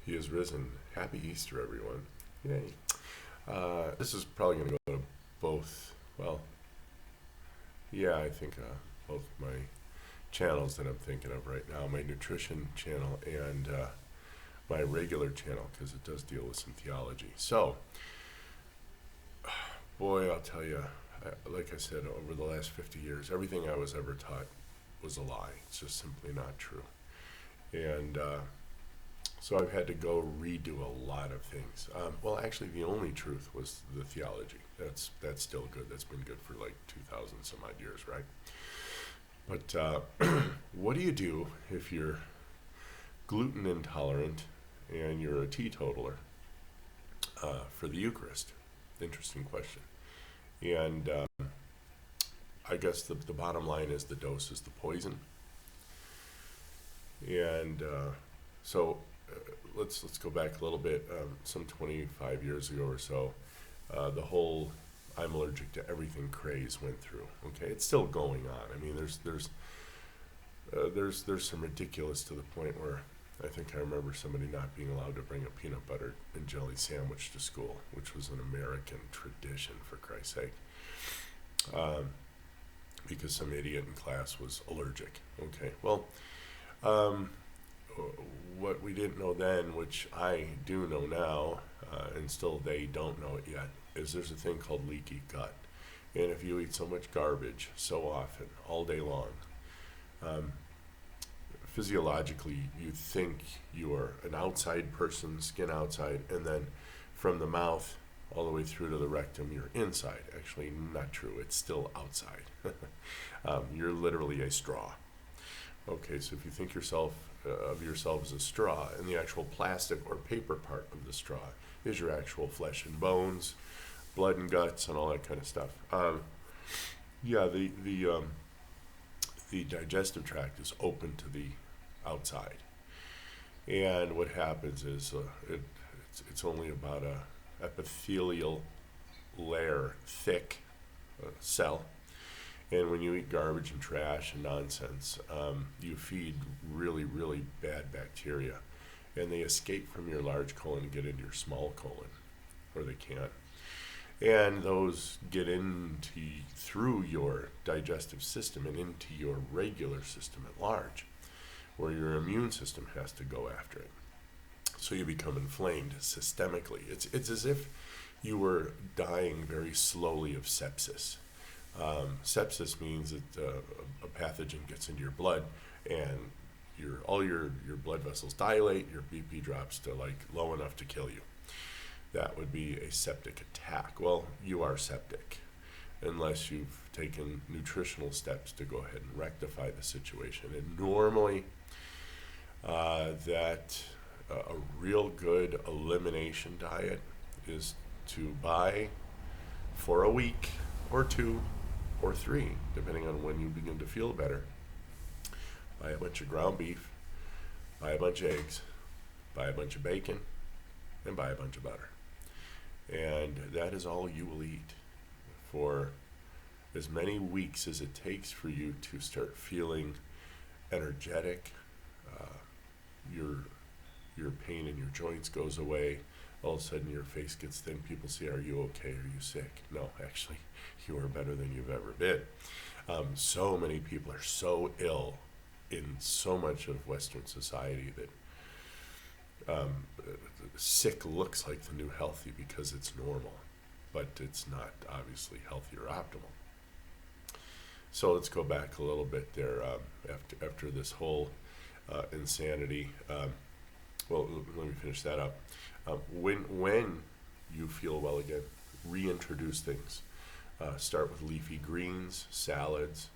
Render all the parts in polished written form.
He is risen. Happy Easter, everyone. Yay. This is probably going to go to both, well, yeah, I think both my channels that I'm thinking of right now, my nutrition channel and my regular channel, because it does deal with some theology. So, boy, I'll tell you, like I said, over the last 50 years, everything I was ever taught was a lie. It's just simply not true. And so I've had to go redo a lot of things. Well, actually, the only truth was the theology. That's still good. That's been good for like 2,000 some odd years, right? But what do you do if you're gluten intolerant and you're a teetotaler for the Eucharist? Interesting question. And I guess the bottom line is the dose is the poison. And so let's go back a little bit. Some 25 years ago or so, the whole "I'm allergic to everything" craze went through. Okay, it's still going on. I mean, there's some ridiculous to the point where I think I remember somebody not being allowed to bring a peanut butter and jelly sandwich to school, which was an American tradition, for Christ's sake, because some idiot in class was allergic. Okay, well, what we didn't know then, which I do know now, and still they don't know it yet, is there's a thing called leaky gut. And if you eat so much garbage so often, all day long, physiologically you think you're an outside person, skin outside, and then from the mouth all the way through to the rectum, you're inside. Actually, not true. It's still outside. You're literally a straw. Okay, so if you think of yourself as a straw, and the actual plastic or paper part of the straw is your actual flesh and bones, blood and guts, and all that kind of stuff. Yeah, the digestive tract is open to the outside, and what happens is it's only about a epithelial layer thick cell. And when you eat garbage and trash and nonsense, you feed really, really bad bacteria. And they escape from your large colon and get into your small colon, or they can't. And those get through your digestive system and into your regular system at large, where your immune system has to go after it. So you become inflamed systemically. It's as if you were dying very slowly of sepsis. Sepsis means that a pathogen gets into your blood and all your blood vessels dilate, your BP drops to like low enough to kill you. That would be a septic attack. Well, you are septic unless you've taken nutritional steps to go ahead and rectify the situation. And normally a real good elimination diet is to buy for a week or two or three, depending on when you begin to feel better. Buy a bunch of ground beef, buy a bunch of eggs, buy a bunch of bacon, and buy a bunch of butter. And that is all you will eat for as many weeks as it takes for you to start feeling energetic. Your pain in your joints goes away. All of a sudden your face gets thin. People say, "Are you okay? Are you sick?" No, actually, you are better than you've ever been. So many people are so ill in so much of Western society that sick looks like the new healthy because it's normal, but it's not obviously healthy or optimal. So let's go back a little bit there after this whole insanity. Well, let me finish that up. When you feel well again, reintroduce things. Start with leafy greens, salads,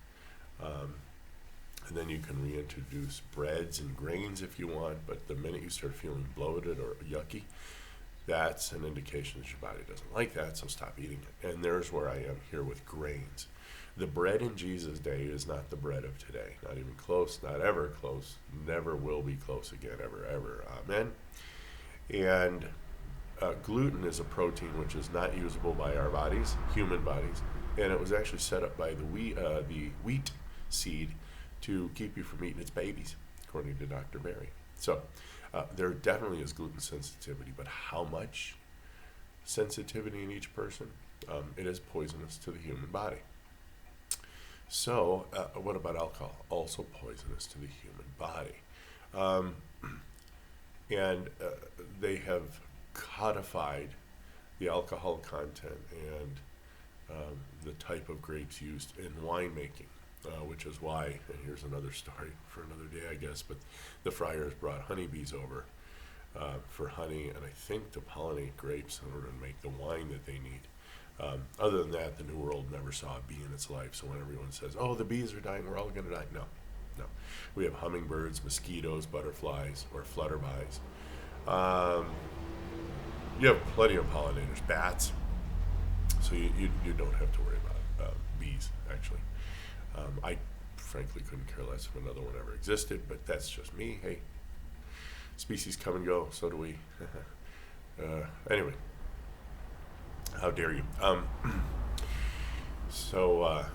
and then you can reintroduce breads and grains if you want. But the minute you start feeling bloated or yucky, that's an indication that your body doesn't like that, so stop eating it. And there's where I am here with grains. The bread in Jesus' day is not the bread of today. Not even close, not ever close, never will be close again, ever, ever. Amen. And gluten is a protein which is not usable by our bodies, human bodies, and it was actually set up by the wheat seed to keep you from eating its babies, according to Dr. Berry. So There definitely is gluten sensitivity, but how much sensitivity in each person? It is poisonous to the human body. So, what about alcohol? Also poisonous to the human body. Um, and they have codified the alcohol content and the type of grapes used in winemaking, which is why, and here's another story for another day, I guess, but the friars brought honeybees over for honey and I think to pollinate grapes in order to make the wine that they need. Other than that, the New World never saw a bee in its life. So when everyone says, oh, the bees are dying, we're all going to die. No, no. We have hummingbirds, mosquitoes, butterflies, or flutterbys. You have plenty of pollinators, bats. So you don't have to worry about bees, actually. I frankly couldn't care less if another one ever existed, but that's just me. Hey, species come and go, so do we. Anyway. How dare you?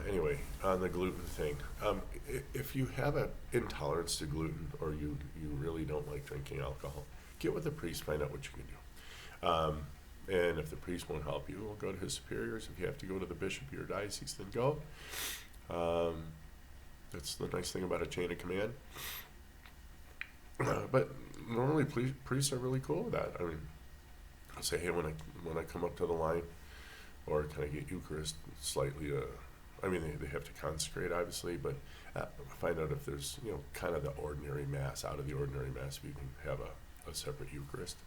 Anyway, on the gluten thing, if you have an intolerance to gluten or you really don't like drinking alcohol, get with the priest, find out what you can do. And if the priest won't help you, we'll go to his superiors. If you have to go to the bishop of your diocese, then go. That's the nice thing about a chain of command. But normally priests are really cool with that. I mean, I'll say, hey, when I come up to the line, or can I get Eucharist slightly? I mean, they have to consecrate, obviously, but find out if there's kind of the ordinary mass, out of the ordinary mass, if you can have a separate Eucharist.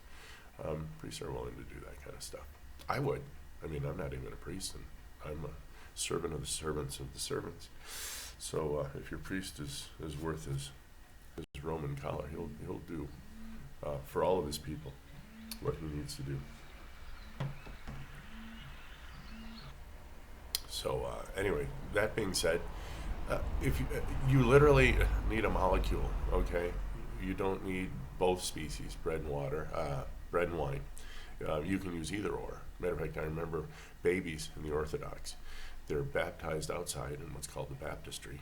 Priests are willing to do that kind of stuff. I would. I mean, I'm not even a priest, and I'm a servant of the servants of the servants. So if your priest is worth his Roman collar, he'll do for all of his people what he needs to do. So anyway, that being said, if you literally need a molecule, okay? You don't need both species, bread and water, bread and wine. You can use either or. Matter of fact, I remember babies in the Orthodox, they're baptized outside in what's called the baptistry.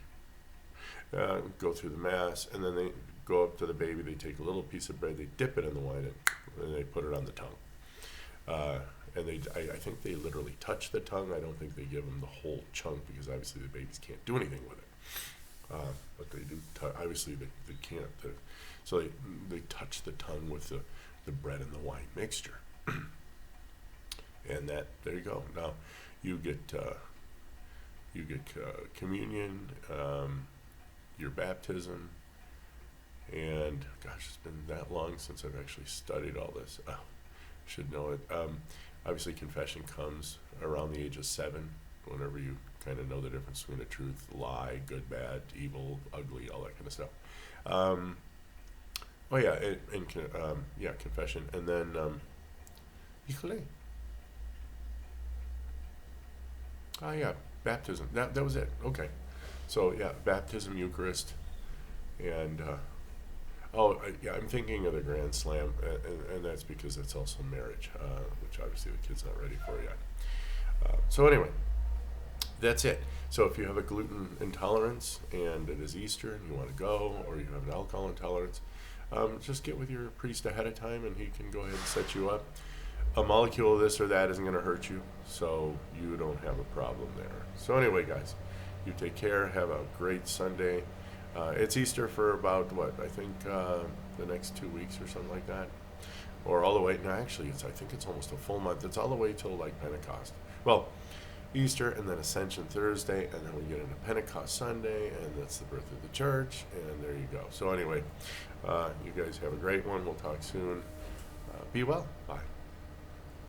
Go through the Mass, and then they go up to the baby, they take a little piece of bread, they dip it in the wine, and they put it on the tongue. And I think they literally touch the tongue. I don't think they give them the whole chunk because obviously the babies can't do anything with it. But they do, obviously they can't. So they touch the tongue with the bread and the wine mixture. And there you go. Now you get communion, your baptism, and gosh, it's been that long since I've actually studied all this. Should know it. Obviously, confession comes around the age of 7, whenever you kind of know the difference between the truth, lie, good, bad, evil, ugly, all that kind of stuff. Confession, and then baptism. That was it. Okay, so yeah, baptism, Eucharist, and I'm thinking of the Grand Slam, and that's because it's also marriage, which obviously the kid's not ready for yet. So anyway, that's it. So if you have a gluten intolerance and it is Easter and you want to go, or you have an alcohol intolerance, just get with your priest ahead of time and he can go ahead and set you up. A molecule of this or that isn't going to hurt you, so you don't have a problem there. So anyway, guys, you take care. Have a great Sunday. It's Easter for about, I think the next 2 weeks or something like that. Or all the way, no, actually, I think it's almost a full month. It's all the way till like Pentecost. Well, Easter and then Ascension Thursday, and then we get into Pentecost Sunday, and that's the birth of the church, and there you go. So anyway, you guys have a great one. We'll talk soon. Be well. Bye.